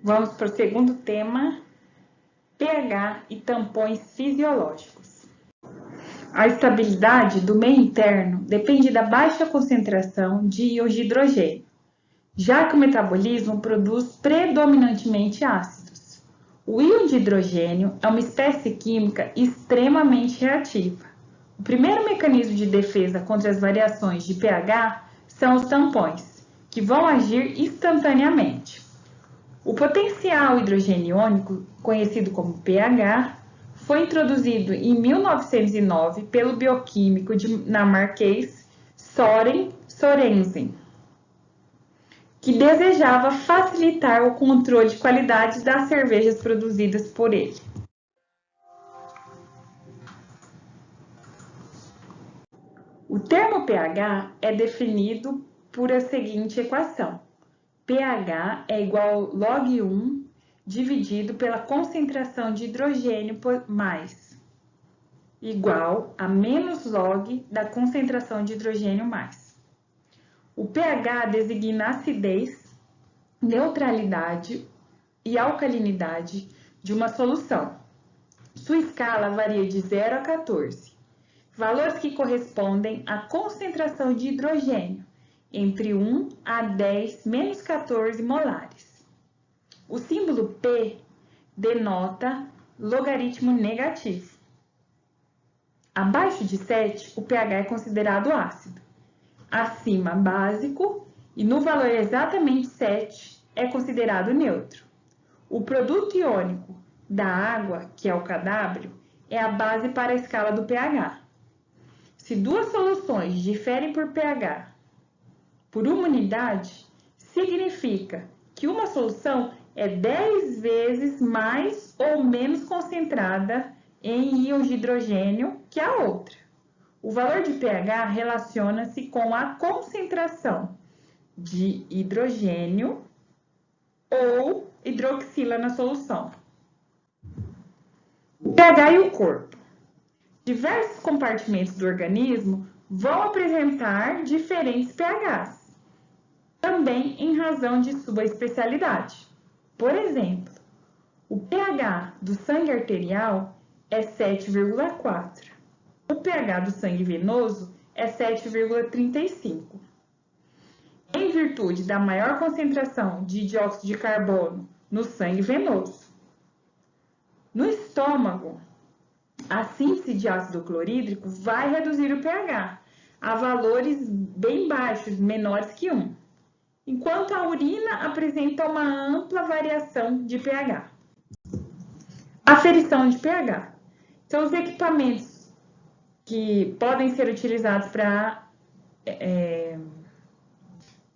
Vamos para o segundo tema, pH e tampões fisiológicos. A estabilidade do meio interno depende da baixa concentração de íons de hidrogênio, já que o metabolismo produz predominantemente ácidos. O íon de hidrogênio é uma espécie química extremamente reativa. O primeiro mecanismo de defesa contra as variações de pH são os tampões, que vão agir instantaneamente. O potencial hidrogeniônico, conhecido como pH, foi introduzido em 1909 pelo bioquímico dinamarquês Søren Sørensen, que desejava facilitar o controle de qualidade das cervejas produzidas por ele. O termo pH é definido por a seguinte equação: pH é igual a log 1 dividido pela concentração de hidrogênio mais, igual a menos log da concentração de hidrogênio mais. O pH designa a acidez, neutralidade e alcalinidade de uma solução. Sua escala varia de 0 a 14, valores que correspondem à concentração de hidrogênio, entre 1 a 10 menos 14 molares. O símbolo P denota logaritmo negativo. Abaixo de 7, o pH é considerado ácido. Acima, básico, e no valor exatamente 7, é considerado neutro. O produto iônico da água, que é o KW, é a base para a escala do pH. Se duas soluções diferem por pH por uma unidade, significa que uma solução é 10 vezes mais ou menos concentrada em íons de hidrogênio que a outra. O valor de pH relaciona-se com a concentração de hidrogênio ou hidroxila na solução. O pH e o corpo. Diversos compartimentos do organismo vão apresentar diferentes pHs, também em razão de sua especialidade. Por exemplo, o pH do sangue arterial é 7,4. O pH do sangue venoso é 7,35. Em virtude da maior concentração de dióxido de carbono no sangue venoso. No estômago, a síntese de ácido clorídrico vai reduzir o pH a valores bem baixos, menores que 1, enquanto a urina apresenta uma ampla variação de pH. Aferição de pH. São os equipamentos que podem ser utilizados para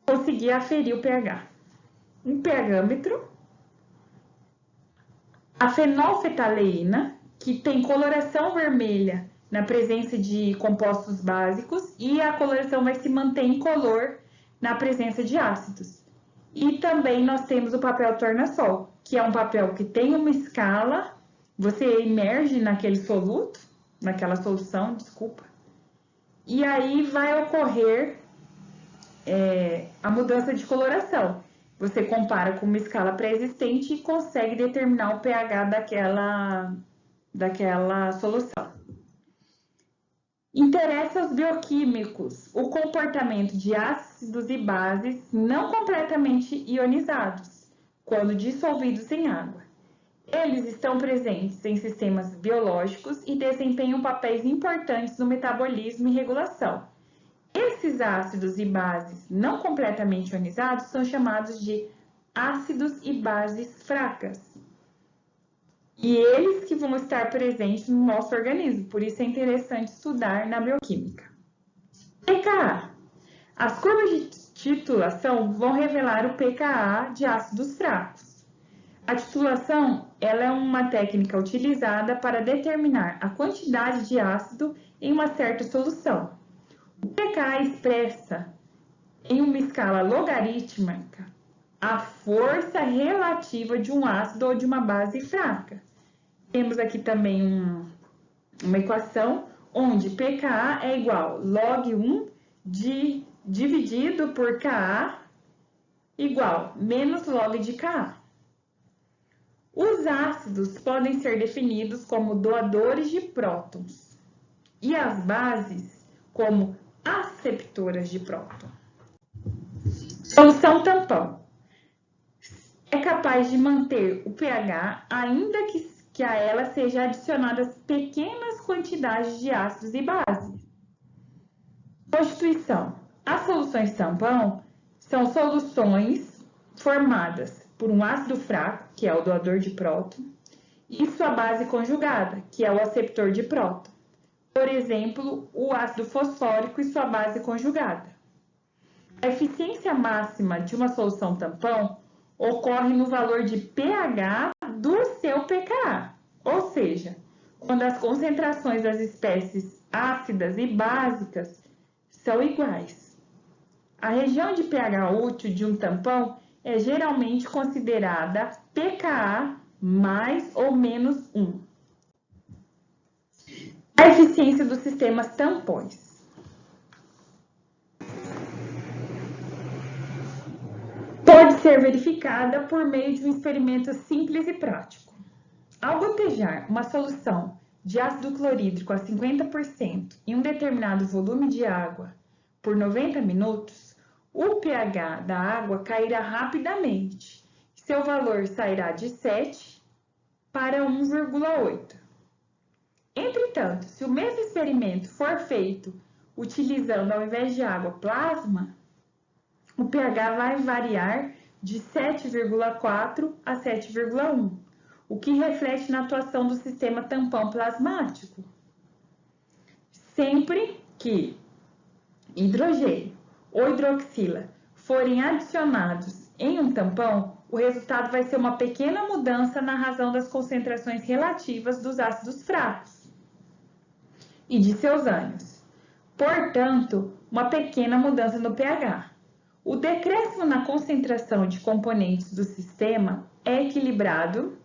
conseguir aferir o pH. Um pHmetro, a fenolfetaleína, que tem coloração vermelha na presença de compostos básicos e a coloração vai se manter incolor na presença de ácidos. E também nós temos o papel tornassol, que é um papel que tem uma escala, você imerge naquele soluto, naquela solução, e aí vai ocorrer a mudança de coloração. Você compara com uma escala pré-existente e consegue determinar o pH daquela solução. Interessa aos bioquímicos o comportamento de ácidos e bases não completamente ionizados, quando dissolvidos em água. Eles estão presentes em sistemas biológicos e desempenham papéis importantes no metabolismo e regulação. Esses ácidos e bases não completamente ionizados são chamados de ácidos e bases fracas. E eles que vão estar presentes no nosso organismo, por isso é interessante estudar na bioquímica. pKa. As curvas de titulação vão revelar o pKa de ácidos fracos. A titulação ela é uma técnica utilizada para determinar a quantidade de ácido em uma certa solução. O pKa expressa em uma escala logarítmica a força relativa de um ácido ou de uma base fraca. Temos aqui também uma equação onde pKa é igual a log 1 dividido por Ka igual menos log de Ka. Os ácidos podem ser definidos como doadores de prótons e as bases como aceptoras de próton. Solução tampão. É capaz de manter o pH ainda que a ela seja adicionadas pequenas quantidades de ácidos e bases. Constituição. As soluções tampão são soluções formadas por um ácido fraco, que é o doador de próton, e sua base conjugada, que é o aceptor de próton. Por exemplo, o ácido fosfórico e sua base conjugada. A eficiência máxima de uma solução tampão ocorre no valor de pH do seu pKa, ou seja, quando as concentrações das espécies ácidas e básicas são iguais. A região de pH útil de um tampão é geralmente considerada pKa mais ou menos 1. A eficiência dos sistemas tampões. Pode ser verificada por meio de um experimento simples e prático. Ao gotejar uma solução de ácido clorídrico a 50% em um determinado volume de água por 90 minutos, o pH da água cairá rapidamente. Seu valor sairá de 7 para 1,8. Entretanto, se o mesmo experimento for feito utilizando, ao invés de água, plasma, o pH vai variar de 7,4 a 7,1, o que reflete na atuação do sistema tampão plasmático. Sempre que hidrogênio ou hidroxila forem adicionados em um tampão, o resultado vai ser uma pequena mudança na razão das concentrações relativas dos ácidos fracos e de seus ânions. Portanto, uma pequena mudança no pH. O decréscimo na concentração de componentes do sistema é equilibrado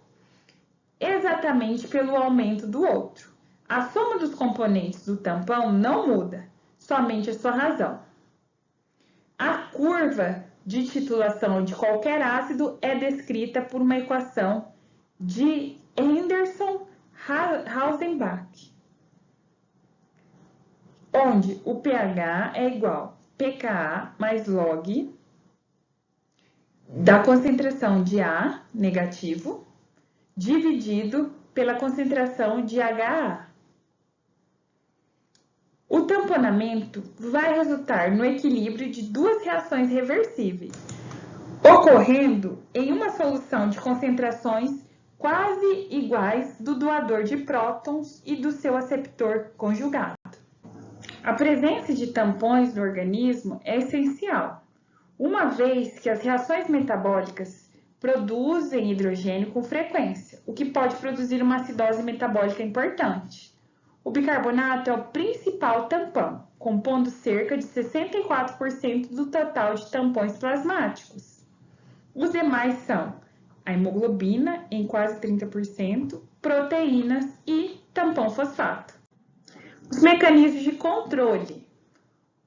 exatamente pelo aumento do outro. A soma dos componentes do tampão não muda, somente a sua razão. A curva de titulação de qualquer ácido é descrita por uma equação de Henderson-Hasenbach, onde o pH é igual a pKa mais log da concentração de A negativo dividido pela concentração de HA. O tamponamento vai resultar no equilíbrio de duas reações reversíveis, ocorrendo em uma solução de concentrações quase iguais do doador de prótons e do seu aceptor conjugado. A presença de tampões no organismo é essencial, uma vez que as reações metabólicas produzem hidrogênio com frequência, o que pode produzir uma acidose metabólica importante. O bicarbonato é o principal tampão, compondo cerca de 64% do total de tampões plasmáticos. Os demais são a hemoglobina, em quase 30%, proteínas e tampão fosfato. Os mecanismos de controle.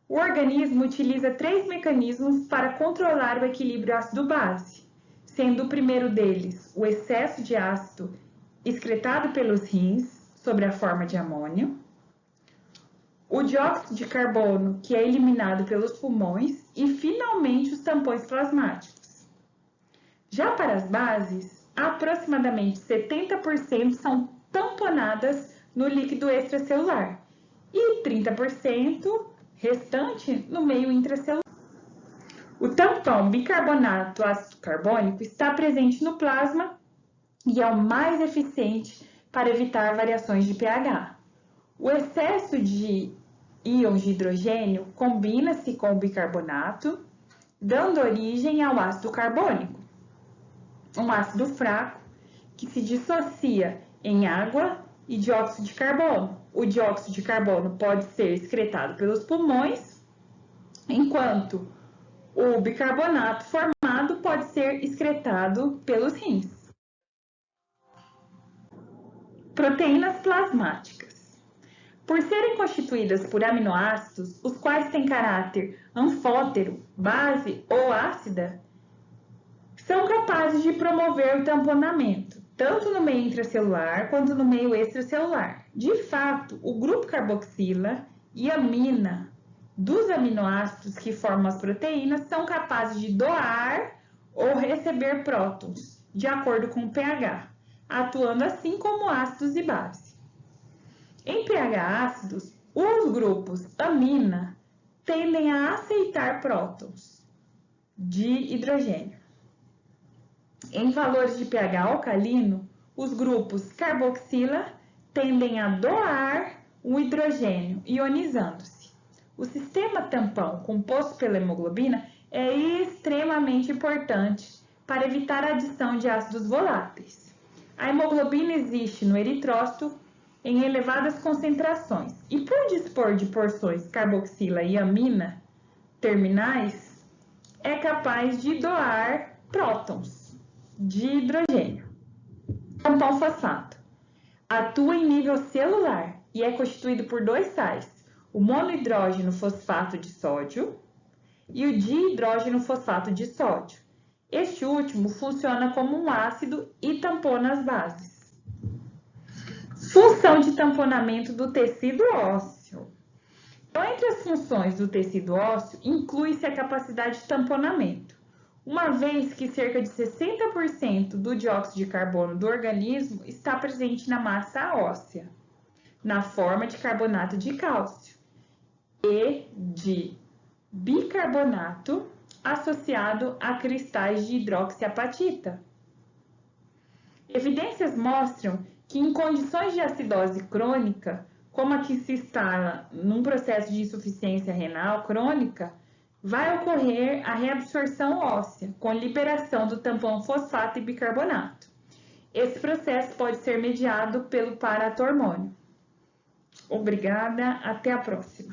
O organismo utiliza 3 mecanismos para controlar o equilíbrio ácido-base, sendo o primeiro deles o excesso de ácido excretado pelos rins, sob a forma de amônio, o dióxido de carbono, que é eliminado pelos pulmões, e, finalmente, os tampões plasmáticos. Já para as bases, aproximadamente 70% são tamponadas no líquido extracelular e 30% restante no meio intracelular. O tampão bicarbonato ácido carbônico está presente no plasma e é o mais eficiente para evitar variações de pH. O excesso de íons de hidrogênio combina-se com o bicarbonato, dando origem ao ácido carbônico, um ácido fraco que se dissocia em água e dióxido de carbono. O dióxido de carbono pode ser excretado pelos pulmões, enquanto o bicarbonato formado pode ser excretado pelos rins. Proteínas plasmáticas. Por serem constituídas por aminoácidos, os quais têm caráter anfótero, base ou ácida, são capazes de promover o tamponamento. tanto no meio intracelular quanto no meio extracelular. De fato, o grupo carboxila e amina dos aminoácidos que formam as proteínas são capazes de doar ou receber prótons, de acordo com o pH, atuando assim como ácidos e base. Em pH ácidos, os grupos amina tendem a aceitar prótons de hidrogênio. Em valores de pH alcalino, os grupos carboxila tendem a doar o hidrogênio ionizando-se. O sistema tampão composto pela hemoglobina é extremamente importante para evitar a adição de ácidos voláteis. A hemoglobina existe no eritrócito em elevadas concentrações e, por dispor de porções carboxila e amina terminais, é capaz de doar prótons de hidrogênio. Tampão fosfato atua em nível celular e é constituído por dois sais, o monohidrógeno fosfato de sódio e o dihidrógeno fosfato de sódio. Este último funciona como um ácido e tampona as bases. Função de tamponamento do tecido ósseo. Então, entre as funções do tecido ósseo, inclui-se a capacidade de tamponamento, uma vez que cerca de 60% do dióxido de carbono do organismo está presente na massa óssea, na forma de carbonato de cálcio e de bicarbonato associado a cristais de hidroxiapatita. Evidências mostram que em condições de acidose crônica, como a que se instala num processo de insuficiência renal crônica, vai ocorrer a reabsorção óssea, com liberação do tampão fosfato e bicarbonato. Esse processo pode ser mediado pelo paratormônio. Obrigada, até a próxima.